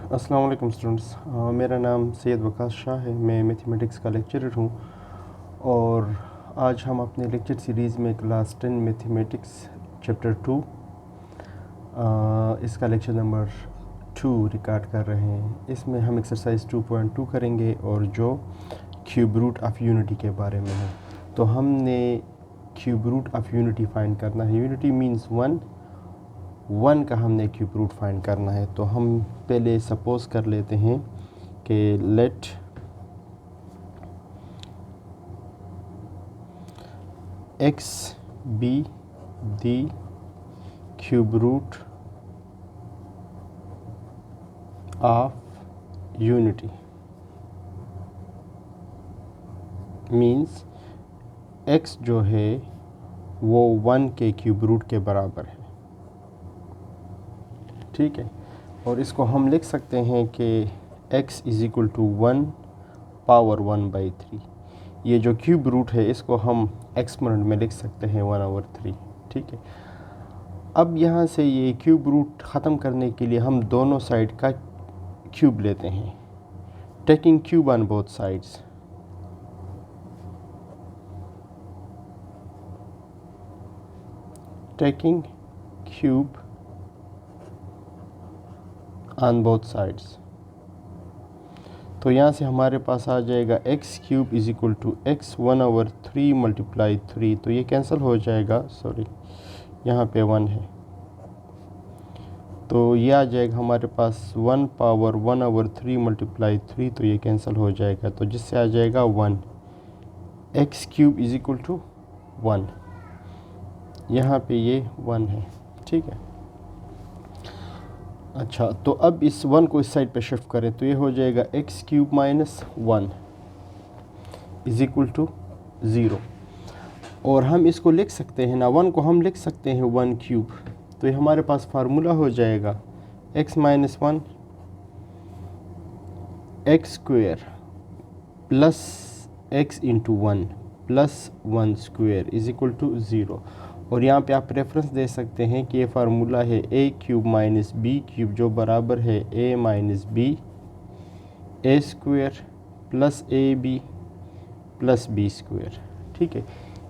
अस्सलाम वालेकुम स्टूडेंट्स। मेरा नाम सैयद वकास शाह है। मैं मैथमेटिक्स का लेक्चरर हूँ और आज हम अपने लेक्चर सीरीज़ में क्लास 10 मैथमेटिक्स चैप्टर 2 इसका लेक्चर नंबर 2 रिकॉर्ड कर रहे हैं। इसमें हम एक्सरसाइज 2.2 करेंगे और जो क्यूब रूट ऑफ यूनिटी के बारे में है। तो हमने cube root of unity find करना है। यूनिटी मीन्स वन का हमने क्यूब रूट फाइंड करना है। तो हम पहले सपोज कर लेते हैं कि let x be the cube root of unity means x जो है वो 1 के क्यूब रूट के बराबर है। ठीक है, और इसको हम लिख सकते हैं कि x is equal to 1 power 1/3। ये जो क्यूब रूट है इसको हम एक्सपोनेंट में लिख सकते हैं 1/3। ठीक है, अब यहाँ से ये क्यूब रूट ख़त्म करने के लिए हम दोनों साइड का क्यूब लेते हैं, taking cube on both sides. Taking cube on both sides. तो यहाँ से हमारे पास आ जाएगा x cube is equal to x 1/3 multiply 3। तो ये कैंसिल हो जाएगा, सॉरी यहाँ पे 1 है तो ये आ जाएगा हमारे पास 1 पावर 1/3 मल्टीप्लाई 3। तो ये कैंसिल हो जाएगा, तो जिससे आ जाएगा 1। x cube is equal to 1, यहाँ पे ये 1 है। ठीक है, अच्छा तो अब इस 1 को इस साइड पे शिफ्ट करें तो ये हो जाएगा x cube minus 1 is equal to 0। और हम इसको लिख सकते हैं ना, 1 को हम लिख सकते हैं 1 क्यूब। तो ये हमारे पास फार्मूला हो जाएगा x minus 1 x square plus x into 1 plus 1 square is equal to 0। और यहाँ पे आप रेफरेंस दे सकते हैं कि ये फार्मूला है a cube minus B cube जो बराबर है a minus B A square plus A B plus B square. ठीक है,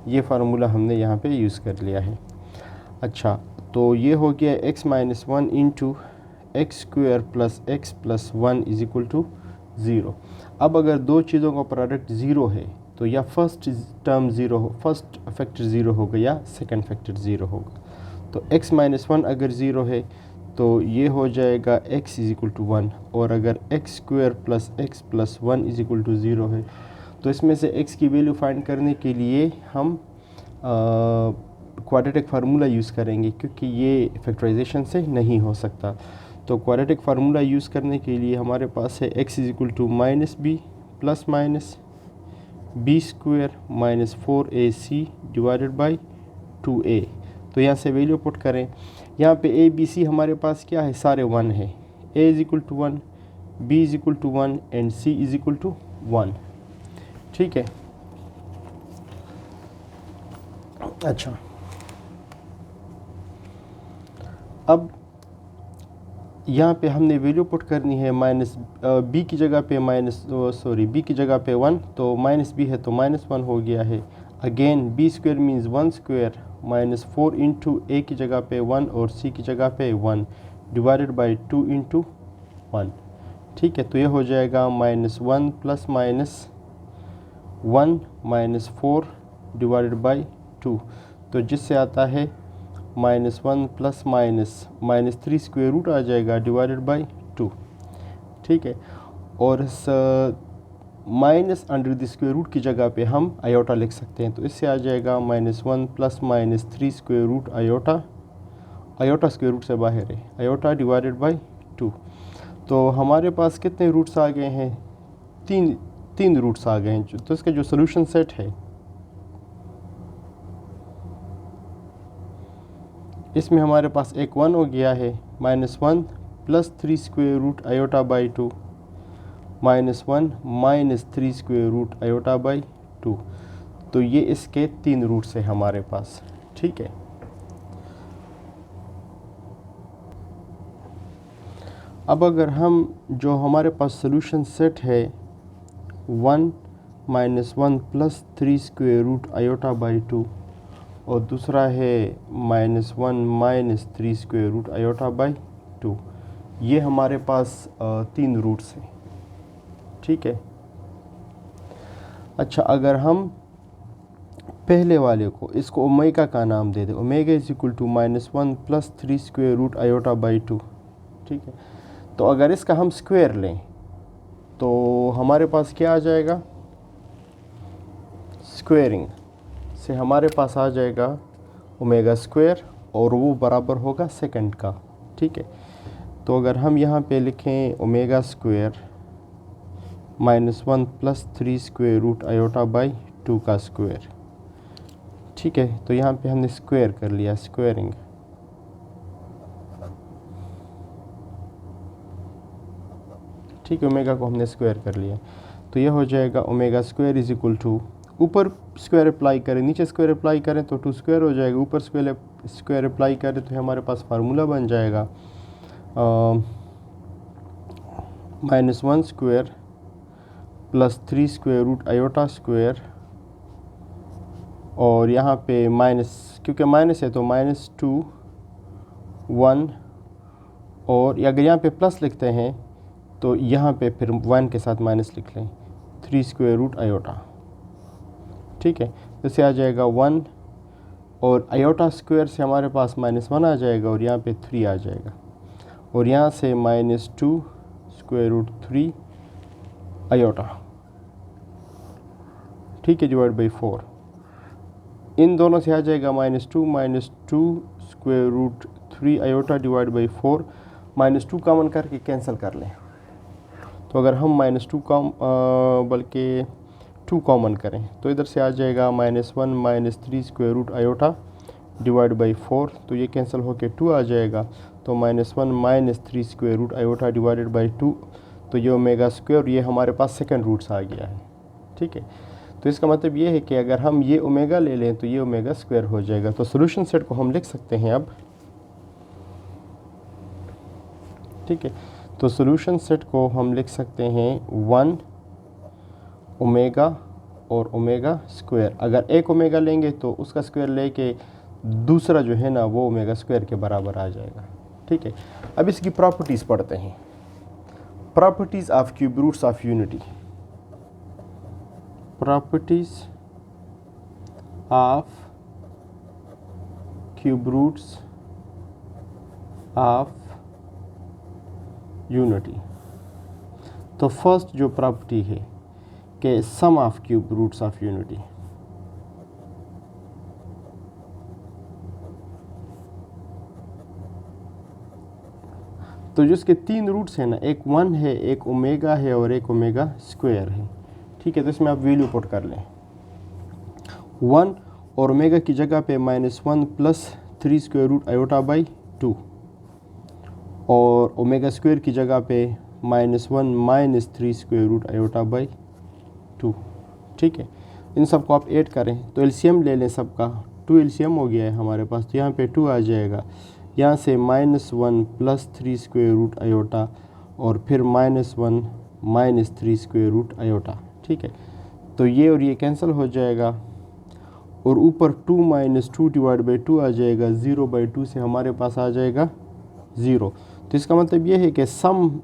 ये फार्मूला हमने यहाँ पे यूज़ कर लिया है। अच्छा, तो ये हो गया x minus 1 into x square plus x plus 1 is equal to 0। अब अगर दो चीज़ों का प्रोडक्ट 0 है तो या फर्स्ट टर्म 0 हो, फर्स्ट फैक्टर 0 होगा या सेकंड फैक्टर 0 होगा। तो x माइनस 1 अगर 0 है तो ये हो जाएगा x इज़ इक्वल टू 1। और अगर x square plus x plus 1 is equal to 0 है तो इसमें से x की वैल्यू फाइंड करने के लिए हम क्वाड्रेटिक फार्मूला यूज़ करेंगे, क्योंकि ये फैक्टराइजेशन से नहीं हो सकता। तो क्वाड्रेटिक फार्मूला यूज़ करने के लिए हमारे पास है x is equal to minus B plus minus B square minus 4ac divided by 2a। तो यहाँ से वैल्यू पुट करें। यहाँ पे a b c हमारे पास क्या है, सारे 1 है। a is equal to 1, b is equal to 1 and c is equal to 1। ठीक है, अच्छा अब यहाँ पे हमने वैल्यू पुट करनी है माइनस बी की जगह पे बी की जगह पे 1, तो माइनस बी है तो माइनस 1 हो गया है। Again B square means 1 square minus 4 into A की जगह पे 1 और सी की जगह पे 1 डिवाइडेड बाई 2 इंटू 1। ठीक है, तो ये हो जाएगा minus 1 plus minus 1 minus 4 divided by 2, तो जिससे आता है minus 1 plus minus 3 square root आ जाएगा डिवाइडेड बाई 2। ठीक है, और इस minus under the square root की जगह पे हम आयोटा लिख सकते हैं। तो इससे आ जाएगा minus 1 plus minus 3 square root iota square root से बाहर है, आयोटा डिवाइडेड बाई 2। तो हमारे पास कितने रूट्स आ गए हैं, तीन रूट्स आ गए हैं। तो इसका जो सोल्यूशन सेट है इसमें हमारे पास एक 1 हो गया है, minus 1 plus 3 square root iota by 2 minus 1 minus 3 square root iota by 2। तो ये इसके 3 रूट्स है हमारे पास। ठीक है, अब अगर हम जो हमारे पास सोल्यूशन सेट है 1 -1 plus 3 square root iota by 2 और दूसरा है -1 minus 3 square root iota by 2, ये हमारे पास 3 रूट्स हैं। ठीक है। अच्छा, अगर हम पहले वाले को इसको ओमेगा का नाम दे दें, omega is equal to -1 plus 3 square root iota by 2। ठीक है। तो अगर इसका हम स्क्वायर लें तो हमारे पास क्या आ जाएगा, स्क्वेयरिंग से हमारे पास आ जाएगा ओमेगा स्क्वायर और वो बराबर होगा सेकंड का। ठीक है। तो अगर हम यहाँ पे लिखें omega square -1 plus 3 square root iota by 2 का स्क्वायर। ठीक है। तो यहाँ पे हमने स्क्वायर कर लिया, स्क्वेयरिंग। ठीक है, ओमेगा को हमने स्क्वायर कर लिया तो यह हो जाएगा omega square is equal to, ऊपर स्क्वायर अप्लाई करें नीचे स्क्वायर अप्लाई करें तो 2 स्क्वायर हो जाएगा, ऊपर स्क्वायर अप्लाई करें तो हमारे पास फार्मूला बन जाएगा -1 square plus 3 square root iota square, और यहाँ पे माइनस, क्योंकि माइनस है तो -2 1, और अगर यहाँ पे प्लस लिखते हैं तो यहाँ पे फिर 1 के साथ माइनस लिख लें, 3 स्क्वायर रूट आयोटा। ठीक है। तो इससे आ जाएगा 1 और आयोटा स्क्वायर से हमारे पास -1 आ जाएगा और यहाँ पे 3 आ जाएगा, और यहाँ से -2 स्क्वायर रूट 3 आयोटा। ठीक है, डिवाइड बाई 4। इन दोनों से आ जाएगा -2 square root 3 iota divide by 4। -2 common करके कैंसिल कर लें तो अगर हम -2 बल्कि 2 कॉमन करें तो इधर से आ जाएगा -1 minus 3 square root iota divide by 4, तो ये कैंसिल होके 2 आ जाएगा। तो -1 minus 3 square root iota divided by 2, तो ये ओमेगा स्क्वायर, ये हमारे पास सेकंड रूट्स आ गया है। ठीक है। तो इसका मतलब ये है कि अगर हम ये ओमेगा ले लें तो ये ओमेगा स्क्वायर हो जाएगा। तो सोल्यूशन सेट को हम लिख सकते हैं अब। ठीक है। तो सोल्यूशन सेट को हम लिख सकते हैं 1 ओमेगा और ओमेगा स्क्वायर। अगर एक ओमेगा लेंगे तो उसका स्क्वायर लेके दूसरा जो है ना वो ओमेगा स्क्वायर के बराबर आ जाएगा। ठीक है। अब इसकी प्रॉपर्टीज़ पढ़ते हैं। Properties of cube roots of unity. Properties of cube roots of unity. तो फर्स्ट जो प्रॉपर्टी है कि sum of cube roots of unity. तो जिसके 3 रूट्स हैं ना, एक 1 है, एक ओमेगा है और एक ओमेगा स्क्वायर है। ठीक है। तो इसमें आप वैल्यू पुट कर लें। 1 और ओमेगा की जगह पे -1 plus 3 square root iota by 2, और ओमेगा स्क्वायर की जगह पे -1 minus 3 square root iota by 2। ठीक है। इन सब को आप ऐड करें तो एलसीएम ले लें सबका, 2 एलसीएम हो गया है हमारे पास, तो यहाँ पे 2 आ जाएगा। यहाँ से -1 प्लस 3 स्क्वायर रूट आयोटा और फिर -1 माइनस 3 स्क्वायर रूट आयोटा। ठीक है। तो ये और ये कैंसिल हो जाएगा और ऊपर 2 - 2 डिवाइड बाई 2 आ जाएगा, 0/2 से हमारे पास आ जाएगा 0। तो इसका मतलब ये है कि sum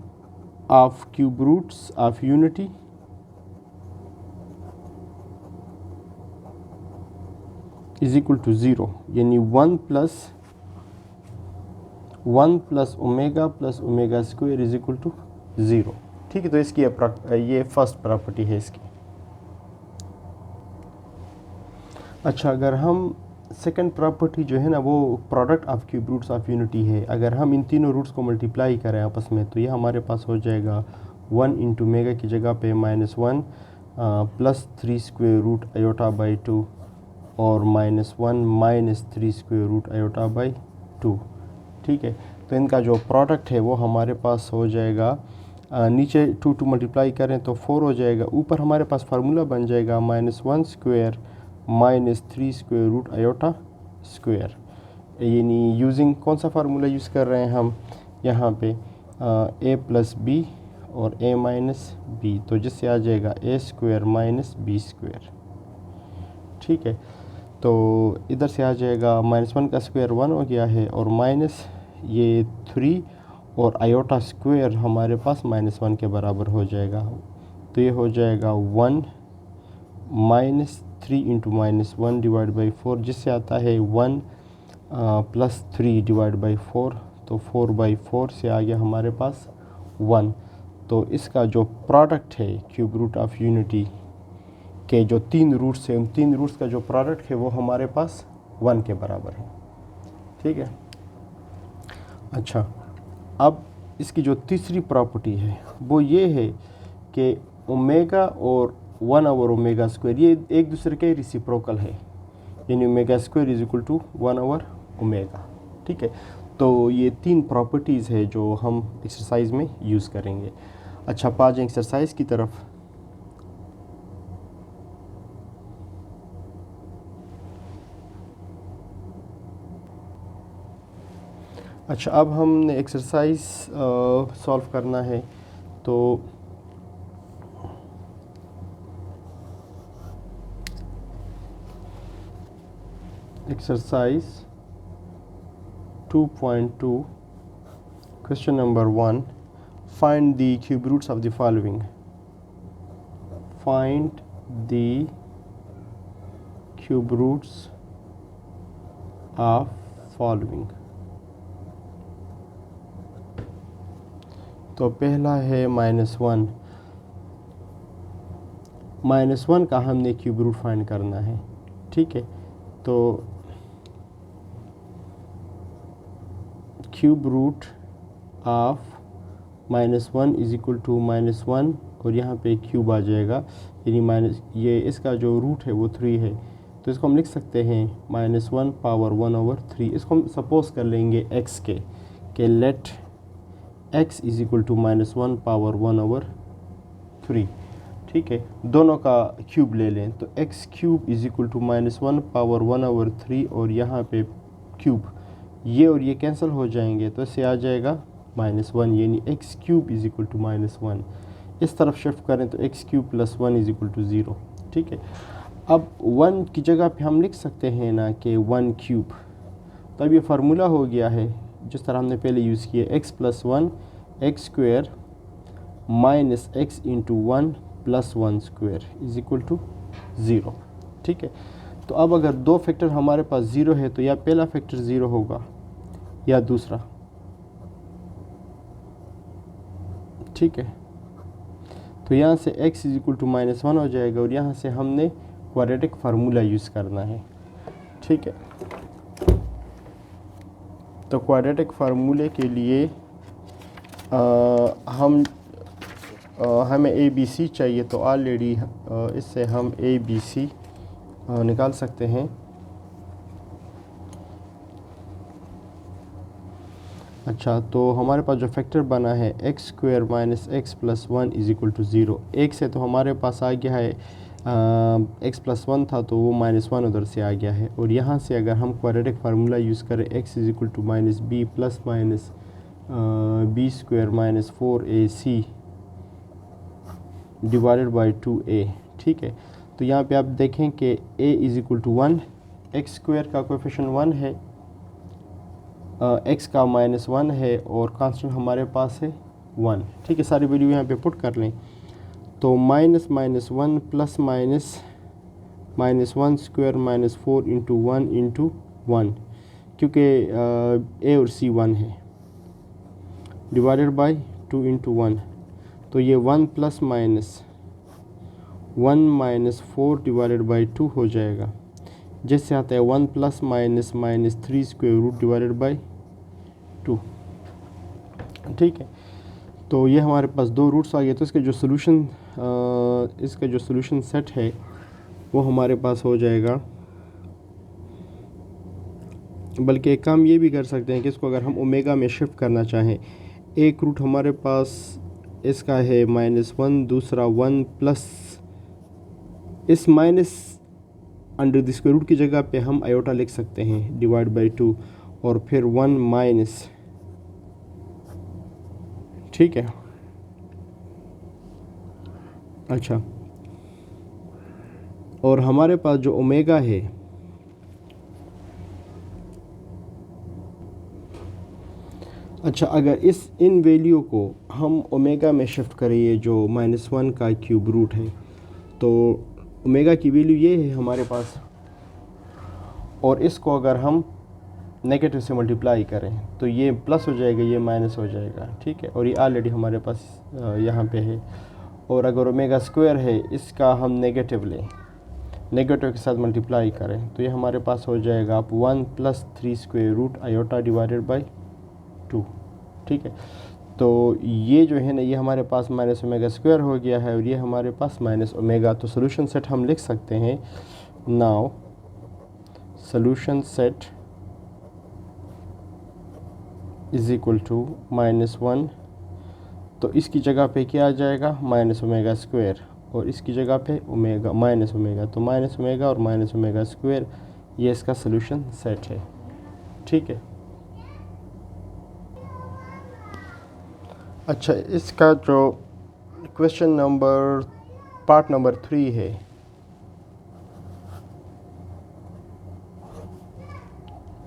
of cube roots of unity is equal to 0, यानी 1 plus omega square is equal to 0। ठीक है। तो इसकी ये फर्स्ट प्रॉपर्टी है इसकी। अच्छा, अगर हम सेकंड प्रॉपर्टी जो है ना वो product of cube roots of unity है। अगर हम इन तीनों रूट्स को मल्टीप्लाई करें आपस में तो ये हमारे पास हो जाएगा 1 इंटू ओमेगा की जगह पे -1 plus 3 square root iota by 2 और -1 minus 3 square root iota by 2। ठीक है। तो इनका जो प्रोडक्ट है वो हमारे पास हो जाएगा, नीचे 2 मल्टीप्लाई करें तो 4 हो जाएगा, ऊपर हमारे पास फार्मूला बन जाएगा -1 square minus 3 square root iota square. यानी यूजिंग कौन सा फार्मूला यूज़ कर रहे हैं हम यहाँ पे, ए प्लस बी और ए माइनस बी, तो जिससे आ जाएगा ए स्क्वायर माइनस बी स्क्वायर। ठीक है, तो इधर से आ जाएगा -1 का स्क्वायर 1 हो गया है और माइनस ये 3 और आयोटा स्क्वायर हमारे पास -1 के बराबर हो जाएगा। तो ये हो जाएगा 1 माइनस 3 इंटू -1 डिवाइड बाई 4, जिससे आता है 1 प्लस 3 डिवाइड बाई 4, तो 4/4 से आ गया हमारे पास 1। तो इसका जो प्रोडक्ट है क्यूब रूट ऑफ यूनिटी के जो 3 रूट्स हैं, उन 3 रूट्स का जो प्रोडक्ट है वो हमारे पास 1 के बराबर है। ठीक है, अच्छा, अब इसकी जो तीसरी प्रॉपर्टी है वो ये है कि ओमेगा और 1/ओमेगा² ये एक दूसरे के रेसिप्रोकल है, यानी ओमेगा² इज इक्वल टू 1/ओमेगा। ठीक है, तो ये 3 प्रॉपर्टीज़ है जो हम एक्सरसाइज में यूज़ करेंगे। अच्छा, पा जाएं एक्सरसाइज की तरफ। अच्छा, अब हमने एक्सरसाइज सॉल्व करना है। तो exercise 2.2 question number 1, find the cube roots of the following. Find the cube roots of following. तो पहला है -1। -1 का हमने क्यूब रूट फाइंड करना है। ठीक है, तो cube root of -1 is equal to -1 और यहाँ पे क्यूब आ जाएगा, यानी ये इसका जो रूट है वो 3 है, तो इसको हम लिख सकते हैं -1 पावर 1/3। इसको हम सपोज कर लेंगे x के let x is equal to -1 power 1/3। ठीक है, दोनों का क्यूब ले लें, तो x cube is equal to -1 power 1/3 और यहाँ पे क्यूब, ये और ये कैंसिल हो जाएंगे, तो इससे आ जाएगा -1, यानी x cube is equal to -1। इस तरफ शिफ्ट करें तो x cube plus 1 is equal to 0। ठीक है, अब 1 की जगह पे हम लिख सकते हैं ना कि 1 क्यूब, तो अब ये फार्मूला हो गया है जिस तरह हमने पहले यूज़ किया, x plus 1 x square minus x into 1 plus 1 square is equal to 0। ठीक है, तो अब अगर दो फैक्टर हमारे पास 0 है तो या पहला फैक्टर 0 होगा या दूसरा। ठीक है, तो यहाँ से x इज इक्वल टू -1 हो जाएगा और यहाँ से हमने क्वाड्रेटिक फार्मूला यूज़ करना है। ठीक है, तो क्वाड्रेटिक फार्मूले के लिए हमें ABC चाहिए, तो ऑलरेडी इससे हम ABC निकाल सकते हैं। अच्छा, तो हमारे पास जो फैक्टर बना है x square minus x plus 1 is equal to 0। एक से तो हमारे पास आ गया है x प्लस 1 था तो वो -1 उधर से आ गया है, और यहाँ से अगर हम क्वाड्रेटिक फार्मूला यूज़ करें x is equal to -b plus minus b square minus 4ac divided by 2a। ठीक है, तो यहाँ पे आप देखें कि a is equal to 1, x square का कोएफिशिएंट 1 है, x का -1 है और कांस्टेंट हमारे पास है 1। ठीक है, सारी वैल्यू यहाँ पे पुट कर लें, तो -1 प्लस -1 स्क्वायर -4 इंटू 1 इंटू 1, क्योंकि a और c 1 है, डिवाइडेड बाई 2 इंटू 1, तो ये 1 प्लस -1 -4 डिवाइडेड बाई 2 हो जाएगा, जिससे आता है 1 plus -3 square root divided by 2। ठीक है, तो ये हमारे पास दो रूट्स आ गए, तो इसका जो सॉल्यूशन सेट है वो हमारे पास हो जाएगा। बल्कि एक काम ये भी कर सकते हैं कि इसको अगर हम ओमेगा में शिफ्ट करना चाहें, एक रूट हमारे पास इसका है -1, दूसरा 1 प्लस इस minus under the square root की जगह पे हम आयोटा लिख सकते हैं डिवाइड बाई 2, और फिर 1 माइनस ठीक है। अच्छा, और हमारे पास जो ओमेगा है, अच्छा अगर इन वैल्यू को हम ओमेगा में शिफ्ट करें, ये जो -1 का क्यूब रूट है, तो ओमेगा की वैल्यू ये है हमारे पास, और इसको अगर हम नेगेटिव से मल्टीप्लाई करें तो ये प्लस हो जाएगा, ये माइनस हो जाएगा। ठीक है, और ये ऑलरेडी हमारे पास यहाँ पे है। और अगर ओमेगा स्क्वायर है, इसका हम नेगेटिव लें, नेगेटिव के साथ मल्टीप्लाई करें, तो ये हमारे पास हो जाएगा आप 1 + 3 square root iota divided by 2। ठीक है, तो ये जो है ना, ये हमारे पास माइनस ओमेगा स्क्वायर हो गया है, और ये हमारे पास माइनस ओमेगा। तो सोल्यूशन सेट हम लिख सकते हैं, now solution set is equal to -1, तो इसकी जगह पे क्या आ जाएगा, माइनस ओमेगा स्क्वायर, और इसकी जगह पे ओमेगा माइनस ओमेगा, तो माइनस ओमेगा और माइनस ओमेगा स्क्वायर, ये इसका सोल्यूशन सेट है। ठीक है। अच्छा, इसका जो क्वेश्चन नंबर पार्ट नंबर 3 है,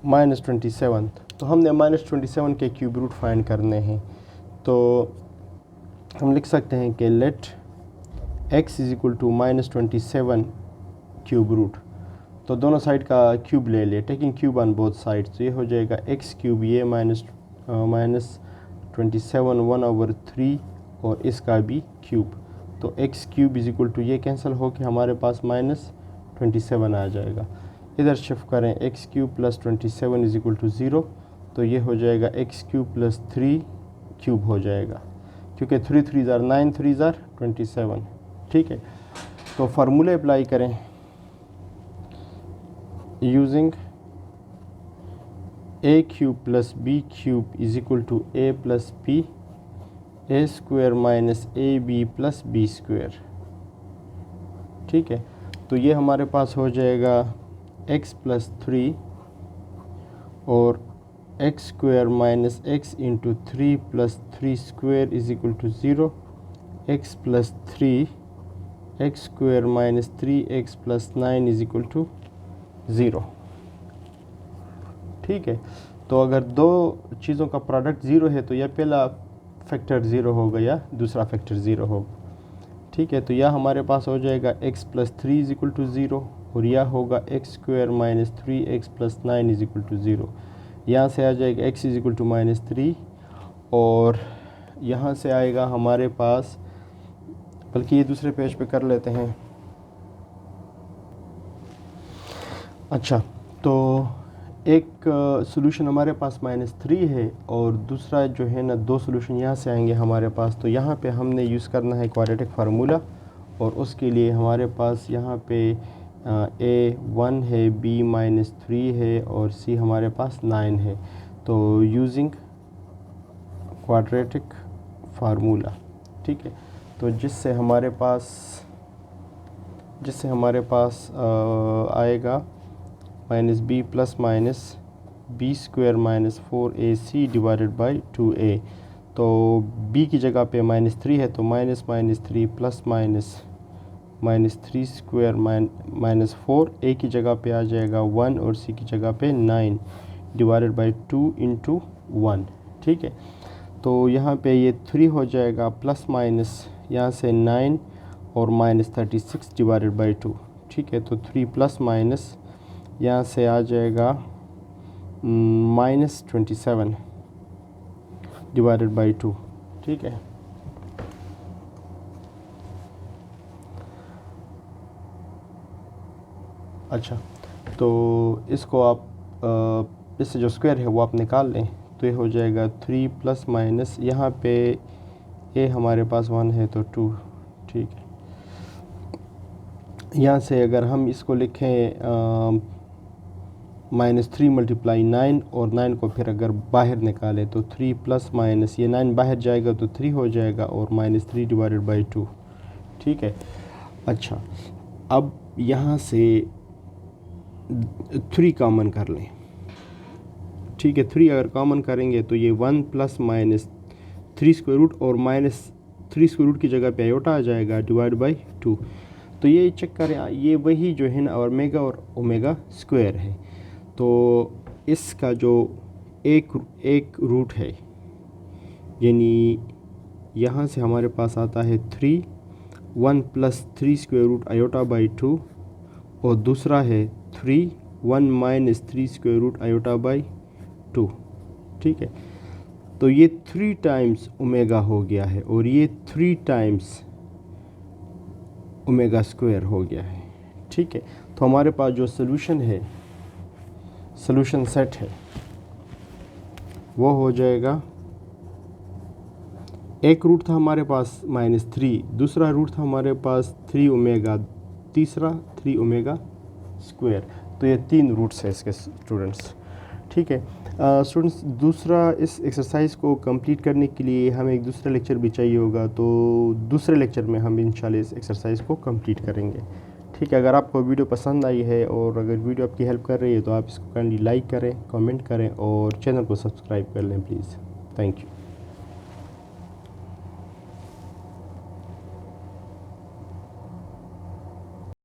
-27, तो हमने -27 के क्यूब रूट फाइंड करने हैं। तो हम लिख सकते हैं कि let x is equal to -27 cube root, तो दोनों साइड का क्यूब ले ले, taking cube on both side, तो ये हो जाएगा x क्यूब, ये -27 1/3, और इसका भी क्यूब, तो x cube is equal to, ये कैंसिल हो के हमारे पास -27 आ जाएगा। इधर शिफ्ट करें, x cube + 27 is equal to 0, तो ये हो जाएगा x क्यूब + 3 क्यूब हो जाएगा, क्योंकि 3 3 ज़ार 9, 3 ज़ार 27। ठीक है, तो फार्मूले अप्लाई करें, using a cube + b cube is equal to a + b, a square minus ab + b square. ठीक है, तो ये हमारे पास हो जाएगा x + 3 और x square minus x into 3 + 3 square is equal to 0, x + 3 x square minus 3x + 9 is equal to 0। ठीक है, तो अगर दो चीज़ों का प्रोडक्ट 0 है, तो यह पहला फैक्टर 0 होगा या दूसरा फैक्टर 0 होगा। ठीक है, तो यह हमारे पास हो जाएगा x + 3 इज इक्वल टू 0, और यह होगा x square minus 3x + 9 is equal to 0। यहाँ से आ जाएगा x इज इक्वल टू -3, और यहाँ से आएगा हमारे पास, बल्कि ये दूसरे पेज पे कर लेते हैं। अच्छा, तो एक सोल्यूशन हमारे पास -3 है, और दूसरा जो है ना, दो सोल्यूशन यहाँ से आएंगे हमारे पास। तो यहाँ पे हमने यूज़ करना है क्वाड्रेटिक फार्मूला, और उसके लिए हमारे पास यहाँ पे a 1 है, b -3 है, और c हमारे पास 9 है। तो यूजिंग क्वाड्रेटिक फार्मूला, ठीक है, तो जिससे हमारे पास आएगा -b + b square -4ac divided by 2a। तो b की जगह पे -3 है, तो -3 + -3 स्क्वायर -4, a की जगह पे आ जाएगा 1, और c की जगह पे 9 डिवाइडेड बाई 2 इंटू 1। ठीक है, तो यहाँ पे ये 3 हो जाएगा, प्लस माइनस यहाँ से 9 और -36 डिवाइडेड बाई 2। ठीक है, तो 3 प्लस माइनस यहाँ से आ जाएगा -27 डिवाइडेड बाई 2। ठीक है, अच्छा, तो इसको आप इससे जो स्क्वायर है वो आप निकाल लें, तो ये हो जाएगा 3 प्लस माइनस, यहाँ पे a हमारे पास 1 है तो 2। ठीक है, यहाँ से अगर हम इसको लिखें -3 × 9, और 9 को फिर अगर बाहर निकालें तो 3 प्लस माइनस, ये 9 बाहर जाएगा तो 3 हो जाएगा, और -3 डिवाइडेड बाई 2। ठीक है, अच्छा, अब यहाँ से 3 कॉमन कर लें। ठीक है, 3 अगर कॉमन करेंगे तो ये 1 प्लस माइनस 3 स्क्वायर रूट और माइनस 3 स्क्वायर रूट की जगह पे आयोटा आ जाएगा डिवाइड बाई 2। तो ये चेक करें, ये वही जो है ना और ओमेगा स्क्वायर है। तो इसका जो एक रूट है, यानी यहाँ से हमारे पास आता है 3, 1 plus 3 square root iota by 2, और दूसरा है 3, 1 minus 3 square root iota by 2। ठीक है, तो ये 3 टाइम्स ओमेगा हो गया है और ये 3 टाइम्स ओमेगा स्क्वायर हो गया है। ठीक है, तो हमारे पास जो सोल्यूशन है, सोल्यूशन सेट है, वो हो जाएगा, एक रूट था हमारे पास -3, दूसरा रूट था हमारे पास 3 ओमेगा, तीसरा 3 ओमेगा स्क्वायर। तो ये 3 रूट्स है इसके स्टूडेंट्स। ठीक है स्टूडेंट्स, दूसरा इस एक्सरसाइज को कंप्लीट करने के लिए हमें एक दूसरा लेक्चर भी चाहिए होगा, तो दूसरे लेक्चर में हम इंशाल्लाह इस एक्सरसाइज को कंप्लीट करेंगे। ठीक है, अगर आपको वीडियो पसंद आई है और अगर वीडियो आपकी हेल्प कर रही है तो आप इसको काइंडली लाइक करें, कमेंट करें और चैनल को सब्सक्राइब कर लें प्लीज़। Thank you.